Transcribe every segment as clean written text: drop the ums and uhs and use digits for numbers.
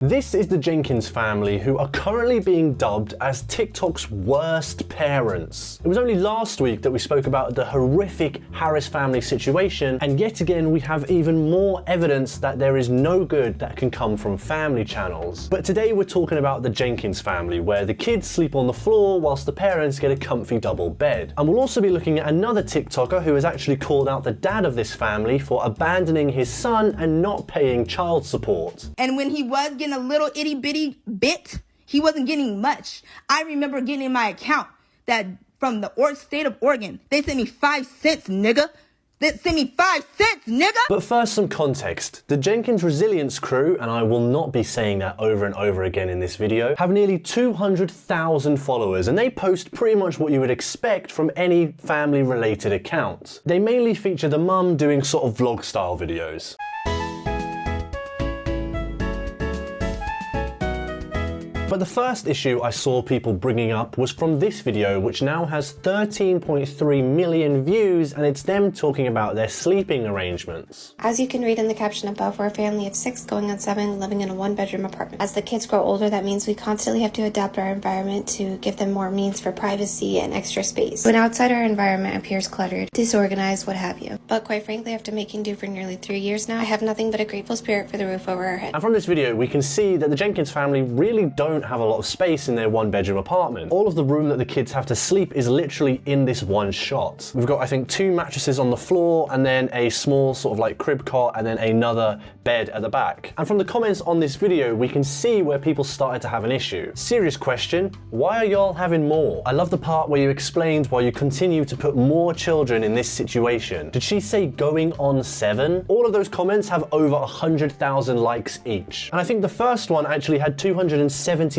This is the Jenkins family, who are currently being dubbed as TikTok's worst parents. It was only last week that we spoke about the horrific Harris family situation, and yet again we have even more evidence that there is no good that can come from family channels. But today we're talking about the Jenkins family, where the kids sleep on the floor whilst the parents get a comfy double bed. And we'll also be looking at another TikToker who has actually called out the dad of this family for abandoning his son and not paying child support. And when he was getting a little itty bitty bit, he wasn't getting much. I remember getting in my account that from the state of Oregon, they sent me 5 cents, nigga. They sent me 5 cents, nigga. But first, some context. The Jenkins Resilience crew, and I will not be saying that over and over again in this video, have nearly 200,000 followers, and they post pretty much what you would expect from any family-related account. They mainly feature the mum doing sort of vlog-style videos. But the first issue I saw people bringing up was from this video, which now has 13.3 million views, and it's them talking about their sleeping arrangements. As you can read in the caption above, we're a family of 6 going on 7 living in a 1-bedroom apartment. As the kids grow older, that means we constantly have to adapt our environment to give them more means for privacy and extra space. When outside our environment appears cluttered, disorganized, what have you. But quite frankly, after making do for nearly 3 years now, I have nothing but a grateful spirit for the roof over our head. And from this video, we can see that the Jenkins family really don't have a lot of space in their 1-bedroom apartment. All of the room that the kids have to sleep is literally in this one shot. We've got, I think, 2 mattresses on the floor, and then a small sort of like crib cot, and then another bed at the back. And from the comments on this video, we can see where people started to have an issue. Serious question, why are y'all having more? I love the part where you explained why you continue to put more children in this situation. Did she say going on 7? All of those comments have over 100,000 likes each. And I think the first one actually had 270,000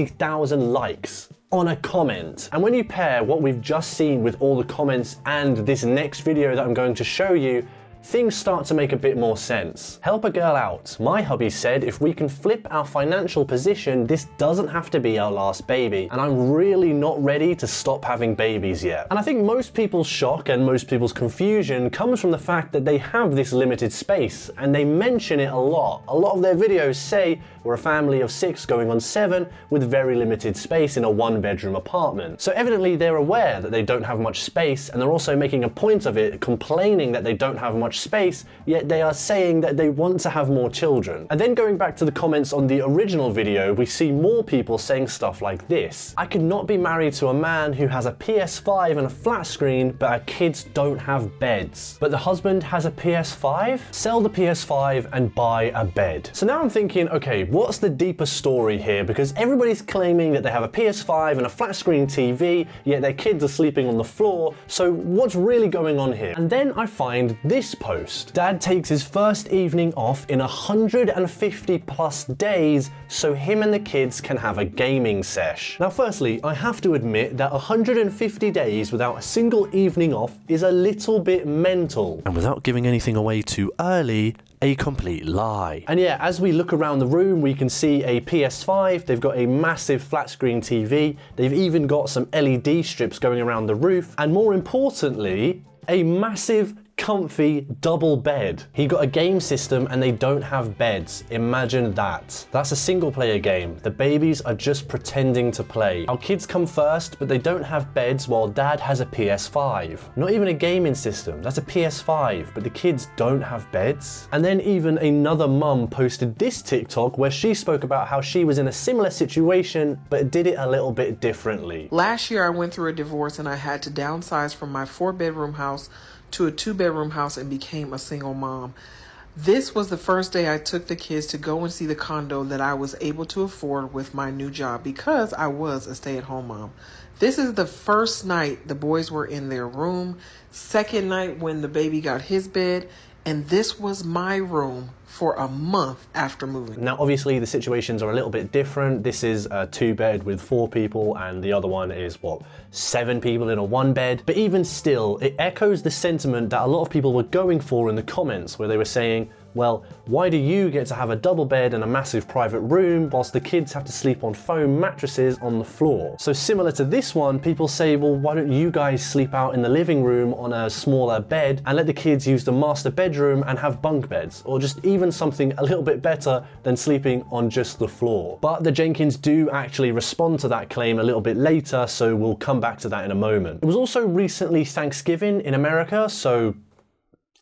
likes on a comment. And when you pair what we've just seen with all the comments and this next video that I'm going to show you, things start to make a bit more sense. Help a girl out. My hubby said if we can flip our financial position, this doesn't have to be our last baby. And I'm really not ready to stop having babies yet. And I think most people's shock and most people's confusion comes from the fact that they have this limited space, and they mention it a lot. A lot of their videos say we're a family of 6 going on 7 with very limited space in a 1-bedroom apartment. So evidently they're aware that they don't have much space, and they're also making a point of it, complaining that they don't have much space, yet they are saying that they want to have more children. And then going back to the comments on the original video, we see more people saying stuff like this. I could not be married to a man who has a PS5 and a flat screen, but our kids don't have beds. But the husband has a PS5? Sell the PS5 and buy a bed. So now I'm thinking, okay, what's the deeper story here? Because everybody's claiming that they have a PS5 and a flat screen TV, yet their kids are sleeping on the floor. So what's really going on here? And then I find this post. Dad takes his first evening off in 150 plus days so him and the kids can have a gaming sesh. Now firstly, I have to admit that 150 days without a single evening off is a little bit mental. And without giving anything away too early, a complete lie. And yeah, as we look around the room, we can see a PS5, they've got a massive flat screen TV, they've even got some LED strips going around the roof, and more importantly, a massive comfy double bed. He got a game system and they don't have beds. Imagine that. That's a single player game. The babies are just pretending to play. Our kids come first, but they don't have beds while dad has a PS5. Not even a gaming system. That's a PS5, but the kids don't have beds. And then even another mum posted this TikTok where she spoke about how she was in a similar situation, but did it a little bit differently. Last year I went through a divorce and I had to downsize from my 4-bedroom house to a 2-bedroom house and became a single mom. This was the first day I took the kids to go and see the condo that I was able to afford with my new job because I was a stay-at-home mom. This is the first night the boys were in their room, second night when the baby got his bed, and this was my room for a month after moving. Now obviously the situations are a little bit different. This is a 2-bed with 4 people and the other one is 7 people in a 1-bed. But even still, it echoes the sentiment that a lot of people were going for in the comments, where they were saying, Well, why do you get to have a double bed and a massive private room whilst the kids have to sleep on foam mattresses on the floor? So similar to this one, people say, well, why don't you guys sleep out in the living room on a smaller bed and let the kids use the master bedroom and have bunk beds, or just even something a little bit better than sleeping on just the floor. But the Jenkins do actually respond to that claim a little bit later, so we'll come back to that in a moment. It was also recently Thanksgiving in America, so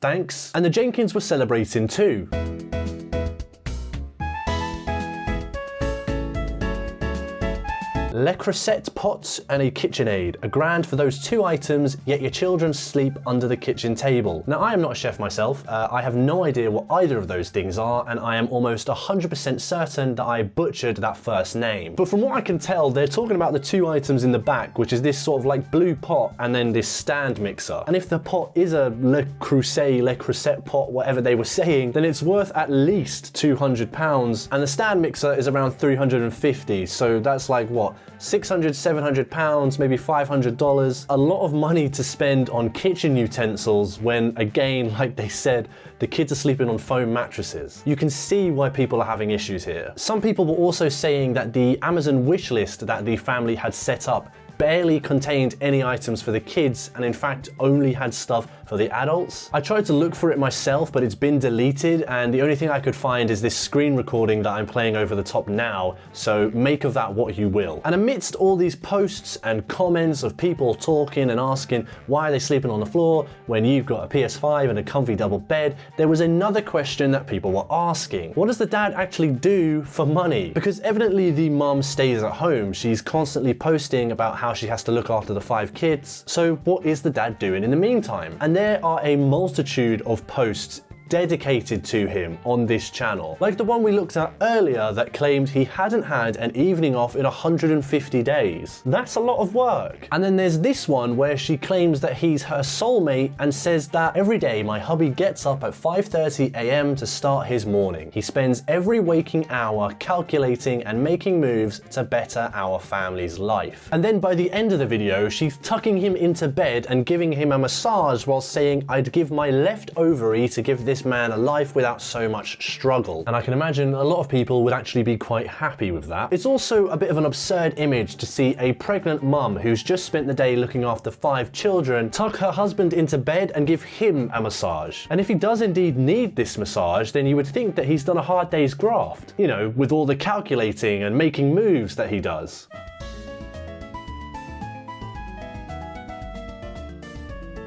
thanks. And the Jenkins were celebrating too. Le Creuset pot and a KitchenAid, a grand for those two items, yet your children sleep under the kitchen table. Now, I am not a chef myself, I have no idea what either of those things are, and I am almost 100% certain that I butchered that first name. But from what I can tell, they're talking about the two items in the back, which is this sort of like blue pot and then this stand mixer. And if the pot is a Le Creuset pot, whatever they were saying, then it's worth at least £200, and the stand mixer is around $350, so that's like what? £600, £700, maybe $500. A lot of money to spend on kitchen utensils when, again, like they said, the kids are sleeping on foam mattresses. You can see why people are having issues here. Some people were also saying that the Amazon wish list that the family had set up barely contained any items for the kids, and in fact only had stuff for the adults. I tried to look for it myself, but it's been deleted, and the only thing I could find is this screen recording that I'm playing over the top now, so make of that what you will. And amidst all these posts and comments of people talking and asking why are they sleeping on the floor when you've got a PS5 and a comfy double bed, there was another question that people were asking. What does the dad actually do for money? Because evidently the mum stays at home. She's constantly posting about how she has to look after the 5 kids. So what is the dad doing in the meantime? And there are a multitude of posts dedicated to him on this channel. Like the one we looked at earlier that claimed he hadn't had an evening off in 150 days. That's a lot of work. And then there's this one where she claims that he's her soulmate and says that every day my hubby gets up at 5:30 a.m. to start his morning. He spends every waking hour calculating and making moves to better our family's life. And then by the end of the video, she's tucking him into bed and giving him a massage while saying, I'd give my left ovary to give this man a life without so much struggle. And I can imagine a lot of people would actually be quite happy with that. It's also a bit of an absurd image to see a pregnant mum who's just spent the day looking after 5 children tuck her husband into bed and give him a massage. And if he does indeed need this massage, then you would think that he's done a hard day's graft, you know, with all the calculating and making moves that he does.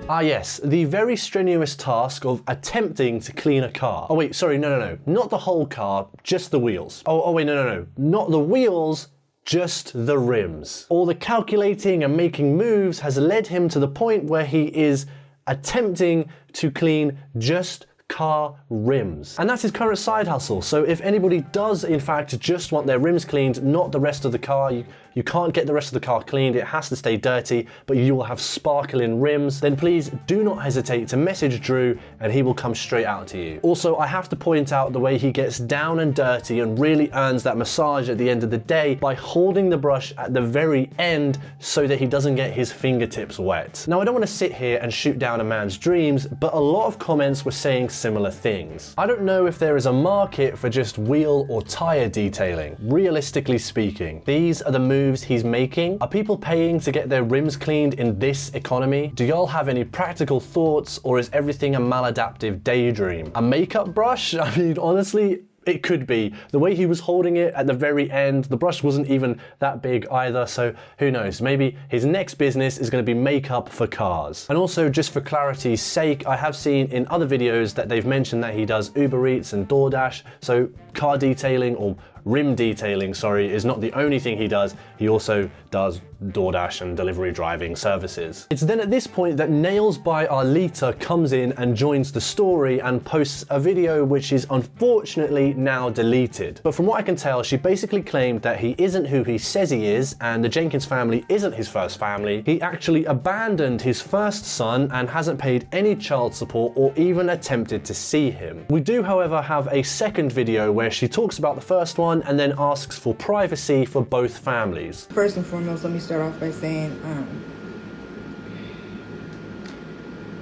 Ah yes, the very strenuous task of attempting to clean a car. Oh wait, sorry, no, not the whole car, just the wheels. Oh wait, no, not the wheels, just the rims. All the calculating and making moves has led him to the point where he is attempting to clean just car rims. And that's his current side hustle. So if anybody does in fact just want their rims cleaned, not the rest of the car, you can't get the rest of the car cleaned, it has to stay dirty, but you will have sparkling rims, then please do not hesitate to message Drew and he will come straight out to you. Also, I have to point out the way he gets down and dirty and really earns that massage at the end of the day by holding the brush at the very end so that he doesn't get his fingertips wet. Now, I don't want to sit here and shoot down a man's dreams, but a lot of comments were saying similar things. I don't know if there is a market for just wheel or tire detailing. Realistically speaking, these are the moves he's making. Are people paying to get their rims cleaned in this economy? Do y'all have any practical thoughts, or is everything a maladaptive daydream? A makeup brush? I mean, honestly, it could be. The way he was holding it at the very end, the brush wasn't even that big either, so who knows, maybe his next business is going to be makeup for cars. And also, just for clarity's sake, I have seen in other videos that they've mentioned that he does Uber Eats and DoorDash, so car detailing, or rim detailing, sorry, is not the only thing he does. He also does DoorDash and delivery driving services. It's then at this point that Nails by Arlita comes in and joins the story and posts a video which is unfortunately now deleted. But from what I can tell, she basically claimed that he isn't who he says he is, and the Jenkins family isn't his first family. He actually abandoned his first son and hasn't paid any child support or even attempted to see him. We do, however, have a second video where she talks about the first one and then asks for privacy for both families. First and foremost, let me start off by saying,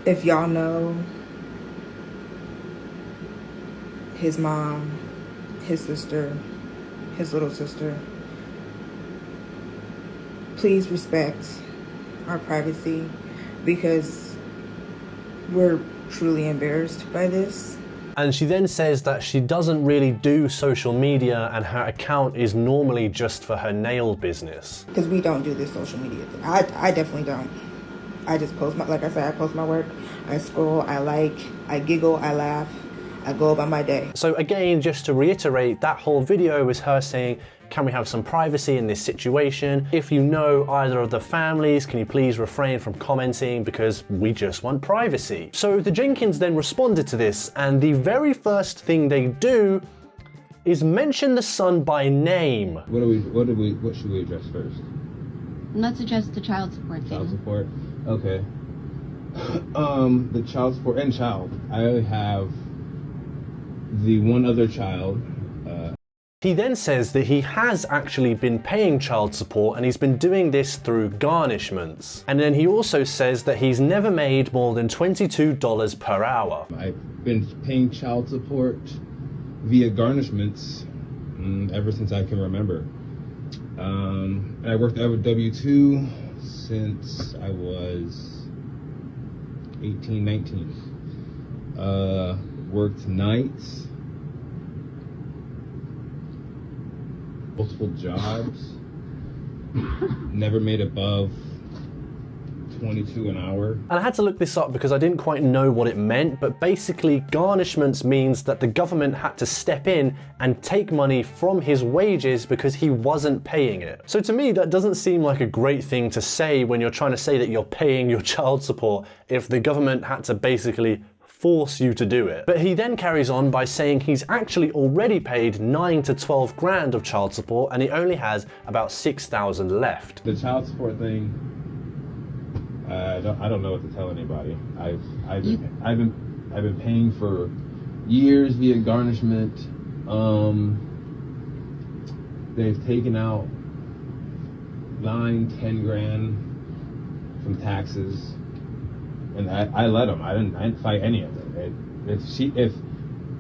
if y'all know his mom, his sister, his little sister. Please respect our privacy because we're truly embarrassed by this. And she then says that she doesn't really do social media and her account is normally just for her nail business. Because we don't do this social media thing. I definitely don't. I just post my, like I said, I post my work, I scroll, I like, I giggle, I laugh, I go about my day. So again, just to reiterate, that whole video is her saying, can we have some privacy in this situation? If you know either of the families, can you please refrain from commenting because we just want privacy? So the Jenkins then responded to this, and the very first thing they do is mention the son by name. What should we address first? Let's address the child support thing. Child support? Okay. The child support and child. I have the one other child. He then says that he has actually been paying child support and he's been doing this through garnishments. And then he also says that he's never made more than $22 per hour. I've been paying child support via garnishments ever since I can remember. I worked out with W-2 since I was 18, 19. Worked nights. Multiple jobs, never made above 22 an hour. And I had to look this up because I didn't quite know what it meant, but basically garnishments means that the government had to step in and take money from his wages because he wasn't paying it. So to me, that doesn't seem like a great thing to say when you're trying to say that you're paying your child support if the government had to basically force you to do it. But he then carries on by saying he's actually already paid 9 to 12 grand of child support and he only has about 6,000 left. The child support thing, I don't know what to tell anybody. I've been paying for years via garnishment. They've taken out 9, 10 grand from taxes. And I let them. I didn't fight any of it.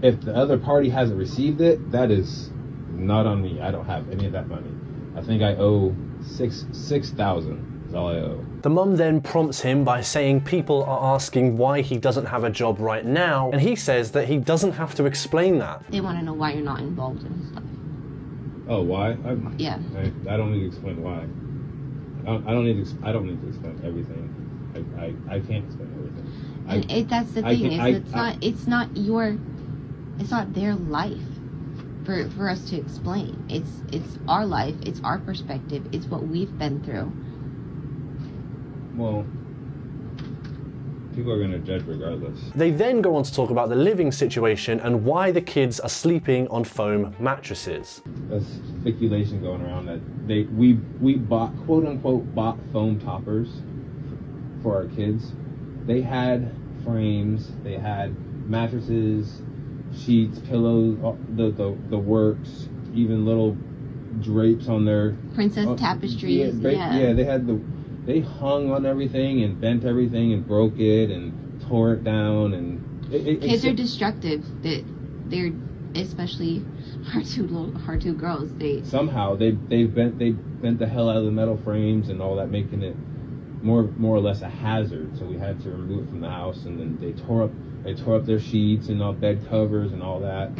If the other party hasn't received it, that is not on me. I don't have any of that money. I think I owe $6,000 is all I owe. The mum then prompts him by saying people are asking why he doesn't have a job right now, and he says that he doesn't have to explain that. They want to know why you're not involved in stuff. Oh, why? Yeah. I don't need to explain why. I don't need to explain everything. I can't explain everything. And that's the thing. It's not their life for us to explain. It's our life. It's our perspective. It's what we've been through. Well, people are going to judge regardless. They then go on to talk about the living situation and why the kids are sleeping on foam mattresses. There's speculation going around that we bought, quote unquote, bought foam toppers for our kids. They had frames, they had mattresses, sheets, pillows, the works, even little drapes on their princess tapestries. They hung on everything and bent everything and broke it and tore it down, and kids are destructive. They're especially our two girls. They bent the hell out of the metal frames and all that, making it more or less a hazard. So we had to remove it from the house, and then they tore up their sheets and all bed covers and all that.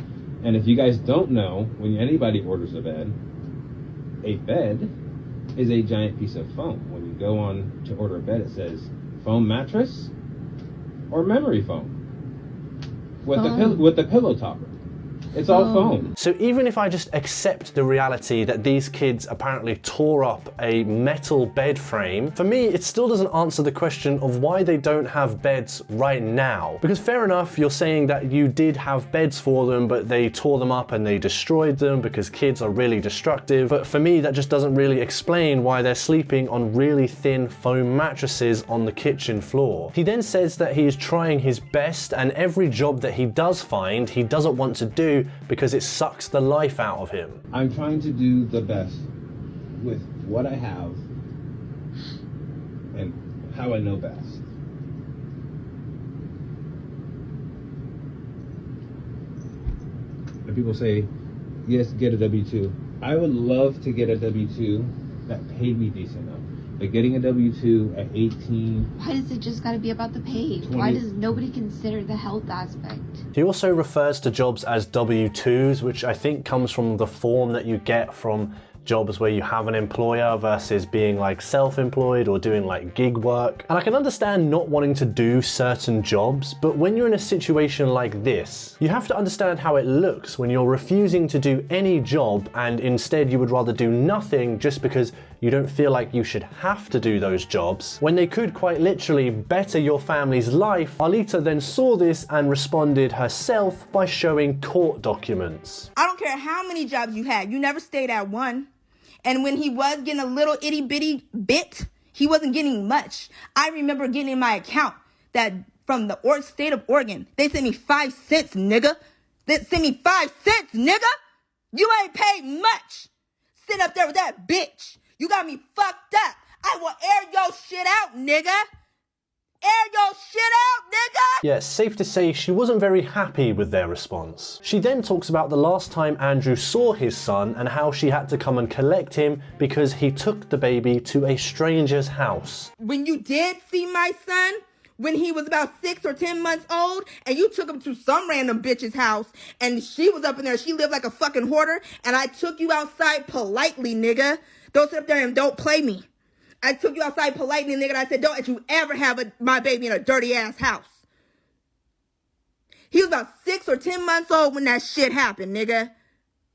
And if you guys don't know, when anybody orders a bed is a giant piece of foam. When you go on to order a bed, it says foam mattress or memory foam with the pillow topper. It's all foam. So even if I just accept the reality that these kids apparently tore up a metal bed frame, for me it still doesn't answer the question of why they don't have beds right now. Because fair enough, you're saying that you did have beds for them, but they tore them up and they destroyed them because kids are really destructive. But for me, that just doesn't really explain why they're sleeping on really thin foam mattresses on the kitchen floor. He then says that he is trying his best, and every job that he does find, he doesn't want to do because it sucks the life out of him. I'm trying to do the best with what I have and how I know best. And people say, yes, get a W-2. I would love to get a W-2 that paid me decent enough. But getting a W-2 at 18... Why does it just got to be about the pay? Why does nobody consider the health aspect? He also refers to jobs as W-2s, which I think comes from the form that you get from jobs where you have an employer versus being like self-employed or doing like gig work. And I can understand not wanting to do certain jobs, but when you're in a situation like this, you have to understand how it looks when you're refusing to do any job and instead you would rather do nothing just because you don't feel like you should have to do those jobs, when they could quite literally better your family's life. Arlita then saw this and responded herself by showing court documents. I don't care how many jobs you had, you never stayed at one. And when he was getting a little itty bitty bit, he wasn't getting much. I remember getting in my account that from the state of Oregon, they sent me 5 cents, nigga. They sent me 5 cents, nigga. You ain't paid much. Sit up there with that bitch. You got me fucked up. I will air your shit out, nigga. Air your shit out, nigga! Yeah, safe to say she wasn't very happy with their response. She then talks about the last time Andrew saw his son and how she had to come and collect him because he took the baby to a stranger's house. When you did see my son, when he was about 6 or 10 months old, and you took him to some random bitch's house, and she was up in there, she lived like a fucking hoarder, and I took you outside politely, nigga. Don't sit up there and don't play me. I took you outside politely, nigga, and I said, don't let you ever have my baby in a dirty-ass house. He was about 6 or 10 months old when that shit happened, nigga.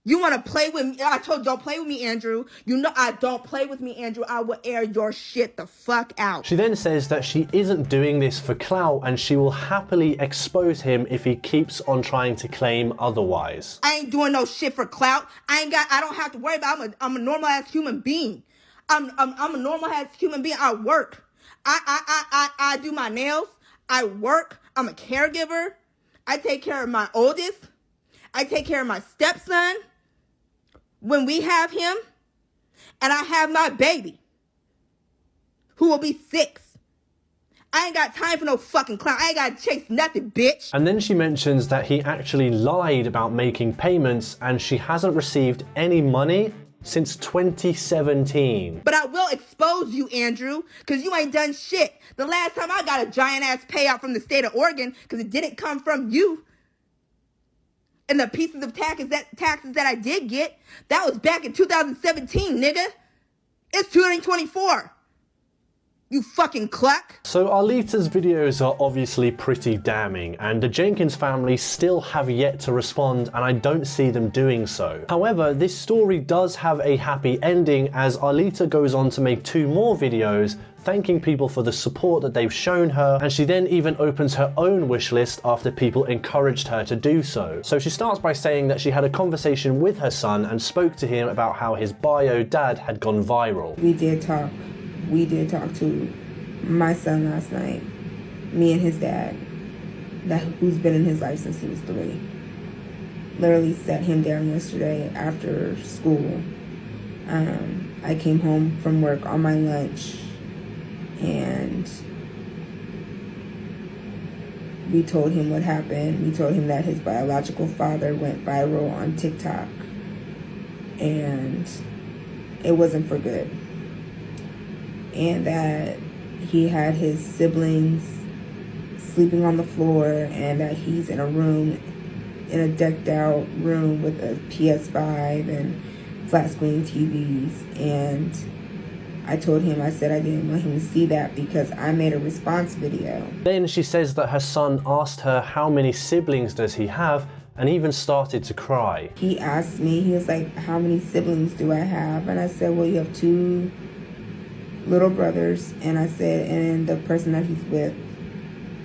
You want to play with me? I told you, don't play with me, Andrew. You know I don't play with me, Andrew. I will air your shit the fuck out. She then says that she isn't doing this for clout and she will happily expose him if he keeps on trying to claim otherwise. I ain't doing no shit for clout. I don't have to worry about it. I'm a normal-ass human being. I'm a normal-ass human being. I work. I do my nails. I work. I'm a caregiver. I take care of my oldest. I take care of my stepson when we have him. And I have my baby, who will be 6. I ain't got time for no fucking clown. I ain't got to chase nothing, bitch. And then she mentions that he actually lied about making payments and she hasn't received any money since 2017. But I will expose you, Andrew, because you ain't done shit. The last time I got a giant-ass payout from the state of Oregon, because it didn't come from you, and the pieces of taxes that I did get, that was back in 2017, nigga. It's 2024. You fucking cluck. So Arlita's videos are obviously pretty damning, and the Jenkins family still have yet to respond, and I don't see them doing so. However, this story does have a happy ending as Arlita goes on to make 2 more videos thanking people for the support that they've shown her, and she then even opens her own wish list after people encouraged her to do so. So she starts by saying that she had a conversation with her son and spoke to him about how his bio dad had gone viral. We did talk to my son last night, me and his dad, who's been in his life since he was 3. Literally sat him down yesterday after school. I came home from work on my lunch and we told him what happened. We told him that his biological father went viral on TikTok and it wasn't for good. And that he had his siblings sleeping on the floor and that he's in a decked out room with a PS5 and flat screen TVs. And I told him, I said I didn't want him to see that because I made a response video. Then she says that her son asked her how many siblings does he have and even started to cry. He asked me, he was like, how many siblings do I have? And I said, well, you have 2 little brothers. And I said, and the person that he's with,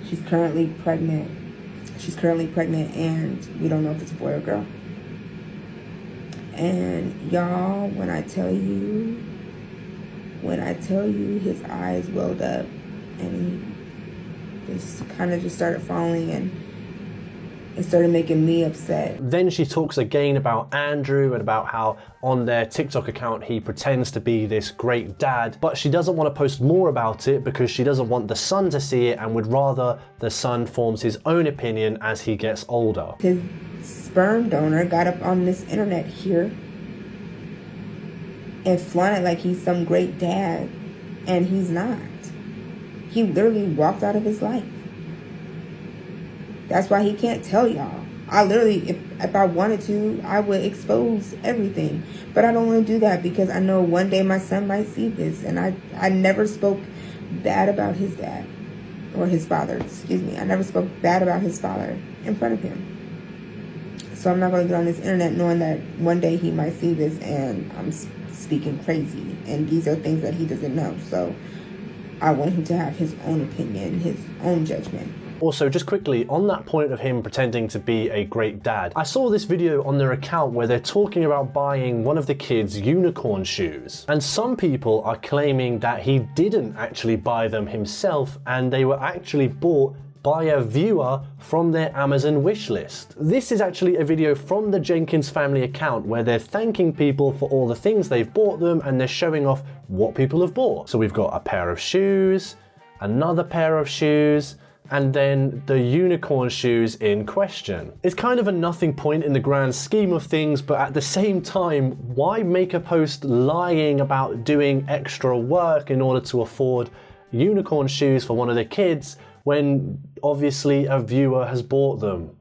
she's currently pregnant and we don't know if it's a boy or girl. And y'all, when I tell you his eyes welled up and he just kind of just started falling, and It started making me upset. Then she talks again about Andrew and about how on their TikTok account he pretends to be this great dad, but she doesn't want to post more about it because she doesn't want the son to see it and would rather the son forms his own opinion as he gets older. His sperm donor got up on this internet here and flaunted like he's some great dad, and he's not. He literally walked out of his life. That's why he can't tell y'all. I literally, if I wanted to, I would expose everything. But I don't want to do that because I know one day my son might see this. And I never spoke bad about his dad. Or his father, excuse me. I never spoke bad about his father in front of him. So I'm not going to get on this internet knowing that one day he might see this and I'm speaking crazy. And these are things that he doesn't know. So I want him to have his own opinion, his own judgment. Also, just quickly, on that point of him pretending to be a great dad, I saw this video on their account where they're talking about buying one of the kids' unicorn shoes. And some people are claiming that he didn't actually buy them himself and they were actually bought by a viewer from their Amazon wish list. This is actually a video from the Jenkins family account where they're thanking people for all the things they've bought them and they're showing off what people have bought. So we've got a pair of shoes, another pair of shoes, and then the unicorn shoes in question. It's kind of a nothing point in the grand scheme of things, but at the same time, why make a post lying about doing extra work in order to afford unicorn shoes for one of the kids when obviously a viewer has bought them?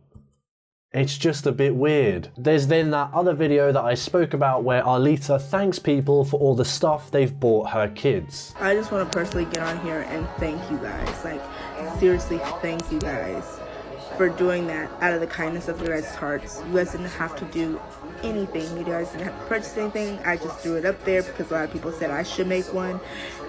It's just a bit weird. There's then that other video that I spoke about where Arlita thanks people for all the stuff they've bought her kids. I just want to personally get on here and thank you guys. Like, seriously, thank you guys for doing that out of the kindness of your guys' hearts. You guys didn't have to do anything. You guys didn't have to purchase anything. I just threw it up there because a lot of people said I should make one.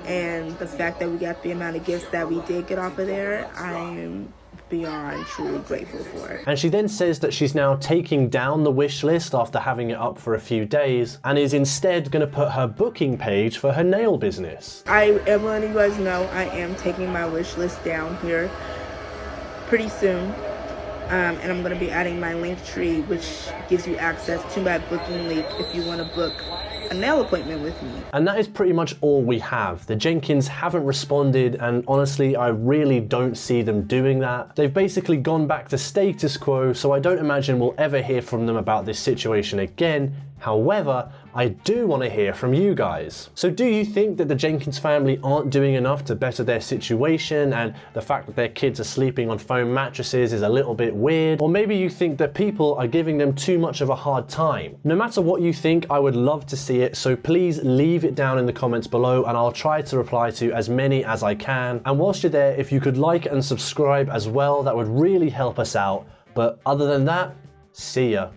And the fact that we got the amount of gifts that we did get off of there, I am beyond truly grateful for it. And she then says that she's now taking down the wish list after having it up for a few days and is instead going to put her booking page for her nail business. I am letting you guys know I am taking my wish list down here pretty soon. And I'm going to be adding my link tree, which gives you access to my booking link if you want to book a nail appointment with me. And that is pretty much all we have. The Jenkins haven't responded, and honestly, I really don't see them doing that. They've basically gone back to status quo, so I don't imagine we'll ever hear from them about this situation again. However, I do want to hear from you guys. So do you think that the Jenkins family aren't doing enough to better their situation and the fact that their kids are sleeping on foam mattresses is a little bit weird? Or maybe you think that people are giving them too much of a hard time? No matter what you think, I would love to see it, so please leave it down in the comments below and I'll try to reply to as many as I can. And whilst you're there, if you could like and subscribe as well, that would really help us out. But other than that, see ya.